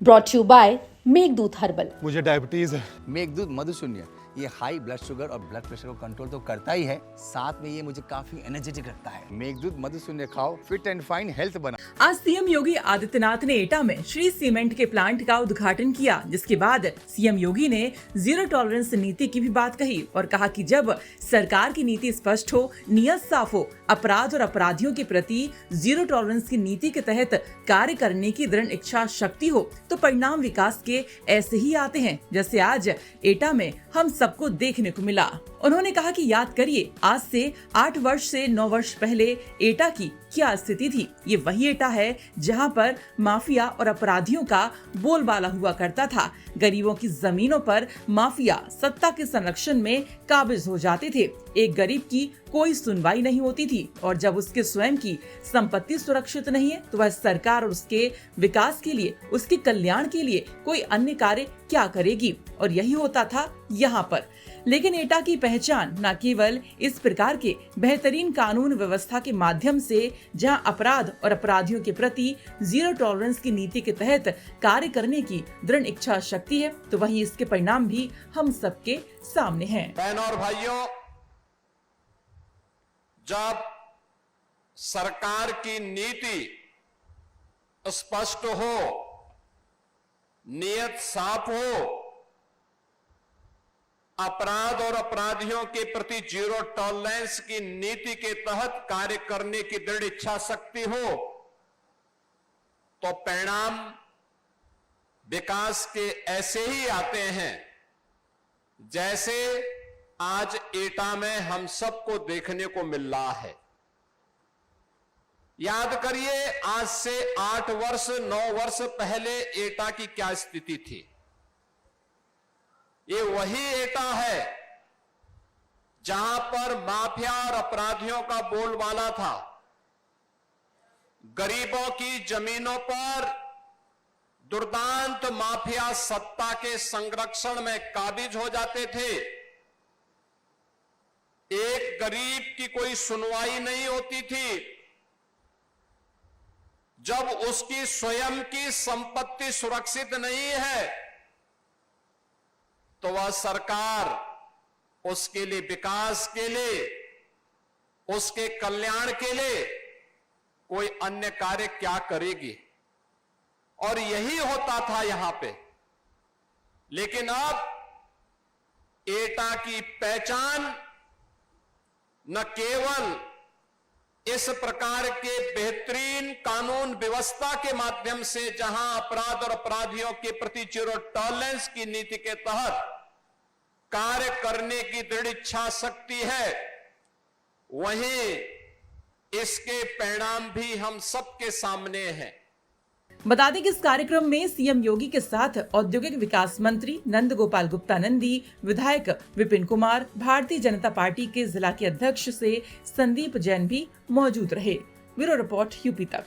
Brought you by Meghdoot herbal. मुझे diabetes है। मेघदूत मधुशून्य ये हाई ब्लड शुगर और ब्लड प्रेशर को कंट्रोल तो करता ही है, साथ में ये मुझे काफी एनर्जेटिक रखता है। मेघदूत मधुशून्य खाओ, फिट एंड फाइन हेल्थ बना। आज सीएम योगी आदित्यनाथ ने एटा में श्री सीमेंट के प्लांट का उद्घाटन किया, जिसके बाद सीएम योगी ने जीरो टॉलरेंस नीति की भी बात कही और कहा कि जब सरकार की नीति स्पष्ट हो, नियत साफ हो, अपराध और अपराधियों के प्रति जीरो टॉलरेंस की नीति के तहत कार्य करने की दृढ़ इच्छा शक्ति हो, तो परिणाम विकास के ऐसे ही आते हैं, जैसे आज एटा में हम सबको देखने को मिला। उन्होंने कहा कि याद करिए, आज से 8 वर्ष से 9 वर्ष पहले एटा की क्या स्थिति थी। ये वही एटा है जहां पर माफिया और अपराधियों का बोलबाला हुआ करता था। गरीबों की जमीनों पर माफिया सत्ता के संरक्षण में काबिज हो जाते थे। एक गरीब की कोई सुनवाई नहीं होती थी और जब उसके स्वयं की संपत्ति सुरक्षित नहीं है तो वह सरकार और उसके विकास के लिए, उसके कल्याण के लिए कोई अन्य कार्य क्या करेगी। और यही होता था यहाँ पर। लेकिन एटा की पहचान न केवल इस प्रकार के बेहतरीन कानून व्यवस्था के माध्यम से, जहां अपराध और अपराधियों के प्रति जीरो टॉलरेंस की नीति के तहत कार्य करने की दृढ़ इच्छा शक्ति है, तो वहीं इसके परिणाम भी हम सबके सामने हैं। बहनों और भाइयों, जब सरकार की नीति स्पष्ट हो, नियत साफ हो, अपराध और अपराधियों के प्रति जीरो टॉलरेंस की नीति के तहत कार्य करने की दृढ़ इच्छा शक्ति हो, तो परिणाम विकास के ऐसे ही आते हैं जैसे आज एटा में हम सबको देखने को मिल रहा है। याद करिए, आज से 8 वर्ष 9 वर्ष पहले एटा की क्या स्थिति थी। ये वही एटा है जहां पर माफिया और अपराधियों का बोलबाला था। गरीबों की जमीनों पर दुर्दांत माफिया सत्ता के संरक्षण में काबिज हो जाते थे। एक गरीब की कोई सुनवाई नहीं होती थी। जब उसकी स्वयं की संपत्ति सुरक्षित नहीं है तो वह सरकार उसके लिए, विकास के लिए, उसके कल्याण के लिए कोई अन्य कार्य क्या करेगी। और यही होता था यहां पे। लेकिन अब एटा की पहचान न केवल इस प्रकार के बेहतरीन कानून व्यवस्था के माध्यम से, जहां अपराध और अपराधियों के प्रति जीरो टॉलरेंस की नीति के तहत कार्य करने की दृढ़ इच्छा शक्ति है, वहीं इसके परिणाम भी हम सबके सामने हैं। बता दें कि इस कार्यक्रम में सीएम योगी के साथ औद्योगिक विकास मंत्री नंद गोपाल गुप्ता नंदी, विधायक विपिन कुमार, भारतीय जनता पार्टी के जिला के अध्यक्ष से संदीप जैन भी मौजूद रहे। ब्यूरो रिपोर्ट यूपी तक।